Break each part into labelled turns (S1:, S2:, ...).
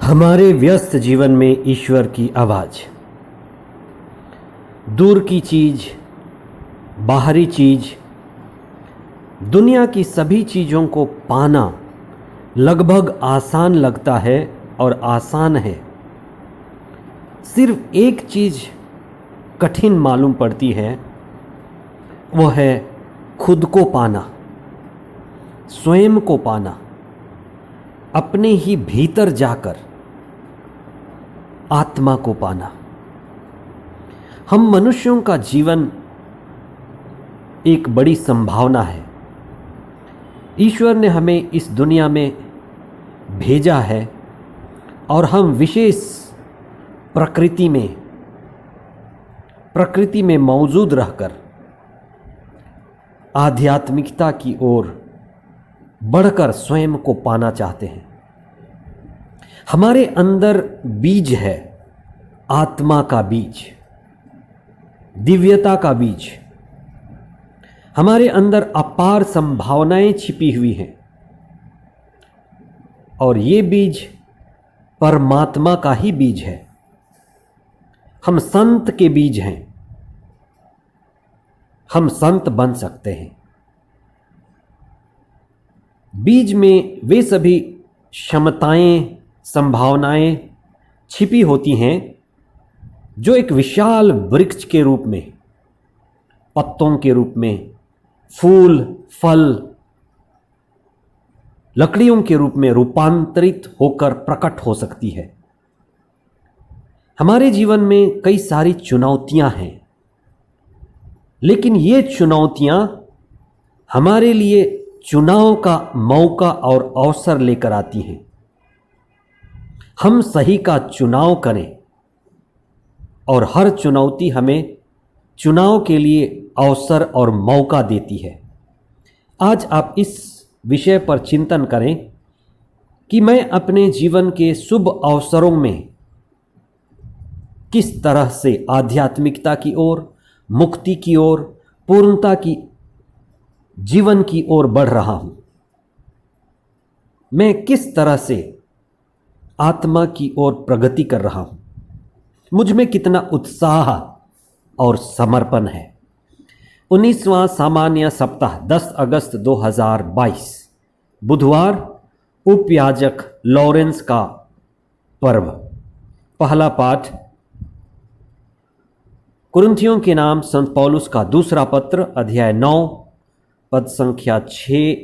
S1: हमारे व्यस्त जीवन में ईश्वर की आवाज़, दूर की चीज़, बाहरी चीज़, दुनिया की सभी चीज़ों को पाना लगभग आसान लगता है और आसान है। सिर्फ एक चीज़ कठिन मालूम पड़ती है, वो है खुद को पाना, स्वयं को पाना, अपने ही भीतर जाकर आत्मा को पाना। हम मनुष्यों का जीवन एक बड़ी संभावना है। ईश्वर ने हमें इस दुनिया में भेजा है और हम विशेष प्रकृति में मौजूद रहकर आध्यात्मिकता की ओर बढ़कर स्वयं को पाना चाहते हैं। हमारे अंदर बीज है, आत्मा का बीज, दिव्यता का बीज। हमारे अंदर अपार संभावनाएं छिपी हुई हैं और ये बीज परमात्मा का ही बीज है। हम संत के बीज हैं, हम संत बन सकते हैं। बीज में वे सभी क्षमताएं, संभावनाएं छिपी होती हैं जो एक विशाल वृक्ष के रूप में, पत्तों के रूप में, फूल, फल, लकड़ियों के रूप में रूपांतरित होकर प्रकट हो सकती है। हमारे जीवन में कई सारी चुनौतियां हैं, लेकिन ये चुनौतियां हमारे लिए चुनाव का मौका और अवसर लेकर आती हैं। हम सही का चुनाव करें और हर चुनौती हमें चुनाव के लिए अवसर और मौका देती है। आज आप इस विषय पर चिंतन करें कि मैं अपने जीवन के शुभ अवसरों में किस तरह से आध्यात्मिकता की ओर, मुक्ति की ओर, पूर्णता की जीवन की ओर बढ़ रहा हूं। मैं किस तरह से आत्मा की ओर प्रगति कर रहा हूं। मुझ में कितना उत्साह और समर्पण है। 19वां सामान्य सप्ताह 10 अगस्त 2022 बुधवार, उपयाजक लॉरेंस का पर्व। पहला पाठ कुरिन्थियों के नाम संत पौलुस का दूसरा पत्र, अध्याय 9, पद संख्या 6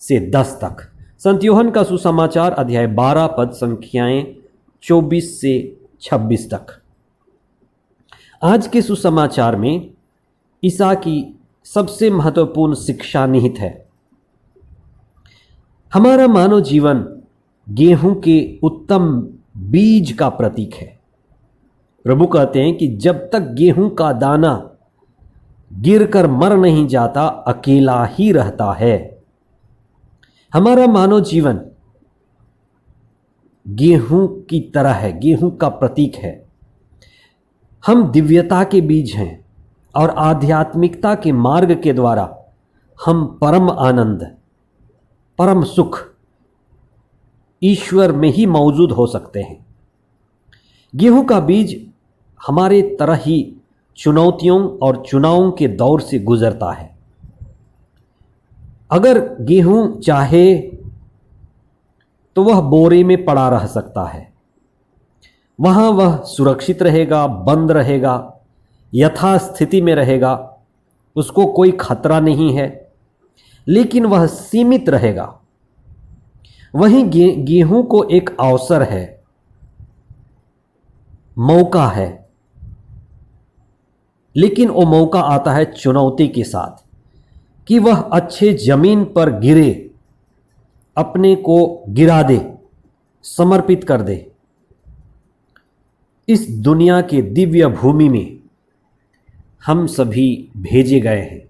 S1: से 10 तक। संत यूहन्ना का सुसमाचार, अध्याय 12, पद संख्याएं 24 से 26 तक। आज के सुसमाचार में ईसा की सबसे महत्वपूर्ण शिक्षा निहित है। हमारा मानव जीवन गेहूं के उत्तम बीज का प्रतीक है। प्रभु कहते हैं कि जब तक गेहूं का दाना गिरकर मर नहीं जाता, अकेला ही रहता है। हमारा मानव जीवन गेहूं की तरह है, गेहूं का प्रतीक है। हम दिव्यता के बीज हैं और आध्यात्मिकता के मार्ग के द्वारा हम परम आनंद, परम सुख ईश्वर में ही मौजूद हो सकते हैं। गेहूं का बीज हमारे तरह ही चुनौतियों और चुनावों के दौर से गुजरता है। अगर गेहूं चाहे तो वह बोरे में पड़ा रह सकता है, वहां वह सुरक्षित रहेगा, बंद रहेगा, यथास्थिति में रहेगा, उसको कोई खतरा नहीं है, लेकिन वह सीमित रहेगा। वहीं गेहूं को एक अवसर है, मौका है, लेकिन वो मौका आता है चुनौती के साथ कि वह अच्छे जमीन पर गिरे, अपने को गिरा दे, समर्पित कर दे। इस दुनिया के दिव्य भूमि में हम सभी भेजे गए हैं।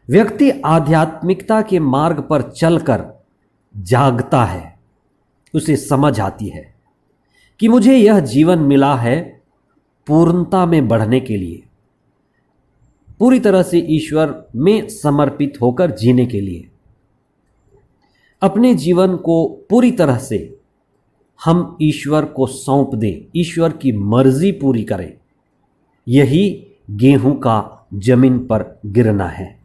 S1: व्यक्ति आध्यात्मिकता के मार्ग पर चलकर जागता है, उसे समझ आती है कि मुझे यह जीवन मिला है पूर्णता में बढ़ने के लिए, पूरी तरह से ईश्वर में समर्पित होकर जीने के लिए। अपने जीवन को पूरी तरह से हम ईश्वर को सौंप दें, ईश्वर की मर्जी पूरी करें। यही गेहूं का जमीन पर गिरना है।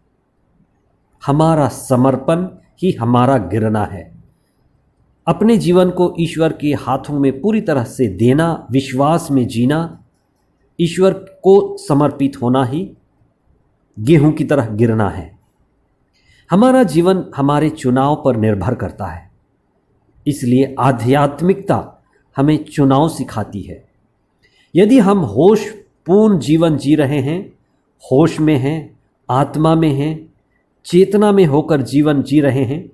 S1: हमारा समर्पण ही हमारा गिरना है। अपने जीवन को ईश्वर के हाथों में पूरी तरह से देना, विश्वास में जीना, ईश्वर को समर्पित होना ही गेहूं की तरह गिरना है। हमारा जीवन हमारे चुनाव पर निर्भर करता है। इसलिए आध्यात्मिकता हमें चुनाव सिखाती है। यदि हम होश पूर्ण जीवन जी रहे हैं, होश में हैं, आत्मा में हैं, चेतना में होकर जीवन जी रहे हैं,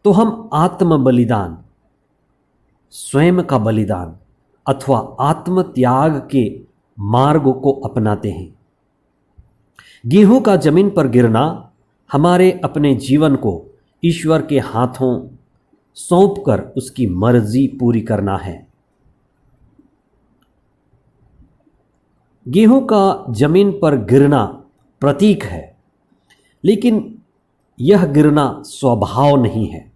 S1: तो हम आत्म बलिदान, स्वयं का बलिदान अथवा आत्म त्याग के मार्ग को अपनाते हैं। गेहूं का जमीन पर गिरना हमारे अपने जीवन को ईश्वर के हाथों सौंपकर उसकी मर्जी पूरी करना है। गेहूं का जमीन पर गिरना प्रतीक है, लेकिन यह गिरना स्वभाव नहीं है।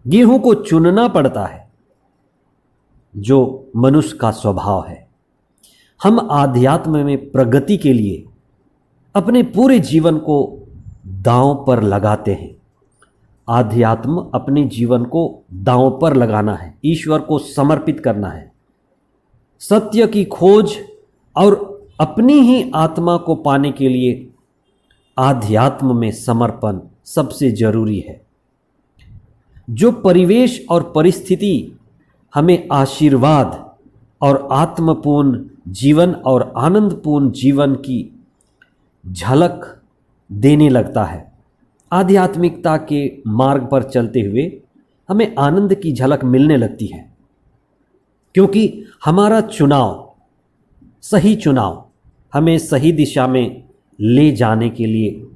S1: गेहूं को चुनना पड़ता है, जो मनुष्य का स्वभाव है। हम आध्यात्म में प्रगति के लिए अपने पूरे जीवन को दांव पर लगाते हैं। आध्यात्म अपने जीवन को दांव पर लगाना है, ईश्वर को समर्पित करना है। सत्य की खोज और अपनी ही आत्मा को पाने के लिए आध्यात्म में समर्पण सबसे जरूरी है। जो परिवेश और परिस्थिति हमें आशीर्वाद और आत्मपूर्ण जीवन और आनंदपूर्ण जीवन की झलक देने लगता है, आध्यात्मिकता के मार्ग पर चलते हुए हमें आनंद की झलक मिलने लगती है, क्योंकि हमारा चुनाव, सही चुनाव हमें सही दिशा में ले जाने के लिए,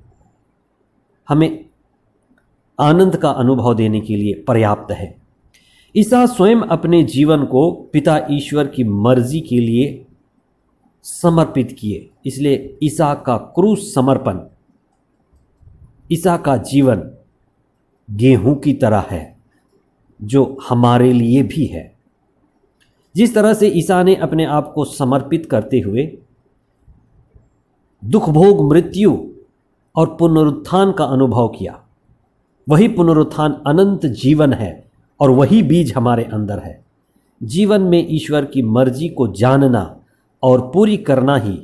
S1: हमें आनंद का अनुभव देने के लिए पर्याप्त है। ईसा स्वयं अपने जीवन को पिता ईश्वर की मर्जी के लिए समर्पित किए। इसलिए ईसा का क्रूस समर्पण, ईसा का जीवन गेहूं की तरह है, जो हमारे लिए भी है। जिस तरह से ईसा ने अपने आप को समर्पित करते हुए दुख भोग, मृत्यु और पुनरुत्थान का अनुभव किया, वही पुनरुत्थान अनंत जीवन है और वही बीज हमारे अंदर है। जीवन में ईश्वर की मर्जी को जानना और पूरी करना ही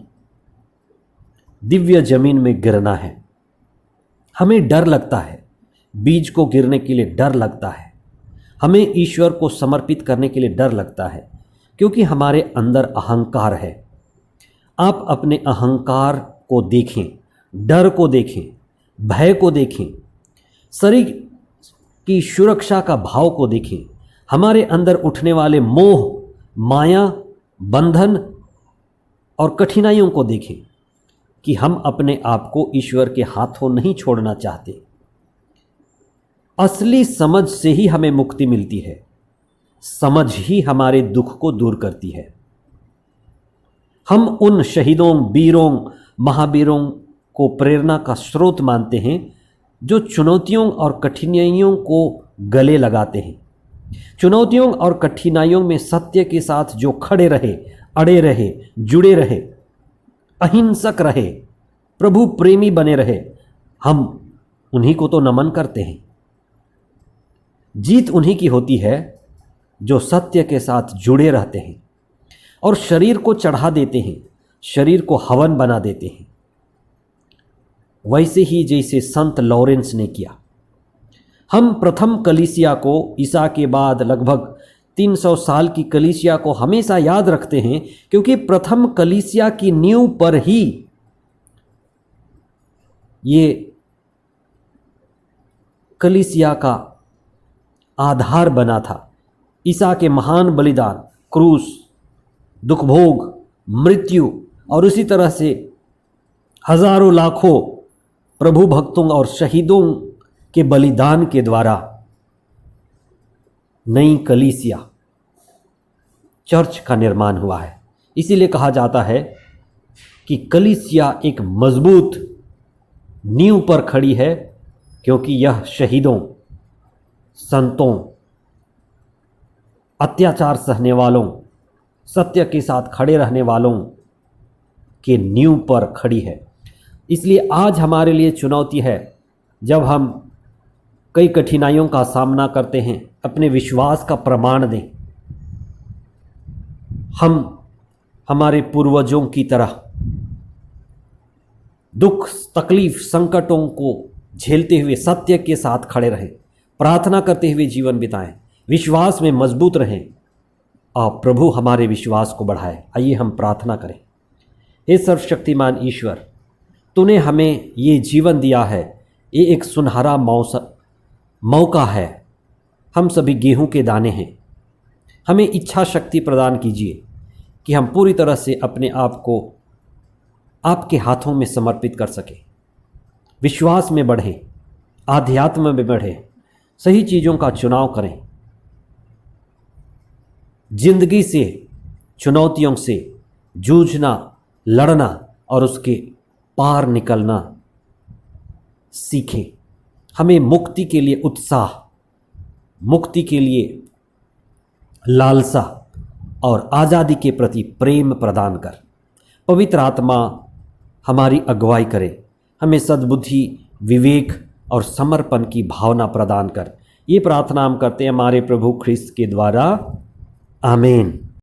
S1: दिव्य जमीन में गिरना है। हमें डर लगता है, बीज को गिरने के लिए डर लगता है, हमें ईश्वर को समर्पित करने के लिए डर लगता है, क्योंकि हमारे अंदर अहंकार है। आप अपने अहंकार को देखें, डर को देखें, भय को देखें, शरीर की सुरक्षा का भाव को देखें, हमारे अंदर उठने वाले मोह, माया, बंधन और कठिनाइयों को देखें कि हम अपने आप को ईश्वर के हाथों नहीं छोड़ना चाहते। असली समझ से ही हमें मुक्ति मिलती है। समझ ही हमारे दुख को दूर करती है। हम उन शहीदों, वीरों, महावीरों को प्रेरणा का स्रोत मानते हैं जो चुनौतियों और कठिनाइयों को गले लगाते हैं। चुनौतियों और कठिनाइयों में सत्य के साथ जो खड़े रहे, अड़े रहे, जुड़े रहे, अहिंसक रहे, प्रभु प्रेमी बने रहे, हम उन्हीं को तो नमन करते हैं। जीत उन्हीं की होती है जो सत्य के साथ जुड़े रहते हैं और शरीर को चढ़ा देते हैं, शरीर को हवन बना देते हैं, वैसे ही जैसे संत लॉरेंस ने किया। हम प्रथम कलीसिया को, ईसा के बाद लगभग 300 साल की कलीसिया को हमेशा याद रखते हैं, क्योंकि प्रथम कलीसिया की नींव पर ही ये कलीसिया का आधार बना था। ईसा के महान बलिदान, क्रूस, दुख भोग, मृत्यु और उसी तरह से हजारों लाखों प्रभु भक्तों और शहीदों के बलिदान के द्वारा नई कलीसिया, चर्च का निर्माण हुआ है। इसीलिए कहा जाता है कि कलीसिया एक मजबूत नींव पर खड़ी है, क्योंकि यह शहीदों, संतों, अत्याचार सहने वालों, सत्य के साथ खड़े रहने वालों के नींव पर खड़ी है। इसलिए आज हमारे लिए चुनौती है, जब हम कई कठिनाइयों का सामना करते हैं, अपने विश्वास का प्रमाण दें। हम हमारे पूर्वजों की तरह दुख, तकलीफ, संकटों को झेलते हुए सत्य के साथ खड़े रहें, प्रार्थना करते हुए जीवन बिताएं, विश्वास में मजबूत रहें और प्रभु हमारे विश्वास को बढ़ाए। आइए हम प्रार्थना करें। हे सर्वशक्तिमान ईश्वर, तूने हमें ये जीवन दिया है, ये एक सुनहरा मौका है। हम सभी गेहूं के दाने हैं। हमें इच्छा शक्ति प्रदान कीजिए कि हम पूरी तरह से अपने आप को आपके हाथों में समर्पित कर सकें, विश्वास में बढ़ें, आध्यात्म में बढ़ें, सही चीज़ों का चुनाव करें, जिंदगी से, चुनौतियों से जूझना, लड़ना और उसके पार निकलना सीखें। हमें मुक्ति के लिए उत्साह, मुक्ति के लिए लालसा और आज़ादी के प्रति प्रेम प्रदान कर। पवित्र आत्मा हमारी अगुवाई करे, हमें सद्बुद्धि, विवेक और समर्पण की भावना प्रदान कर। ये प्रार्थना हम करते हैं हमारे प्रभु ख्रिस्त के द्वारा। आमीन।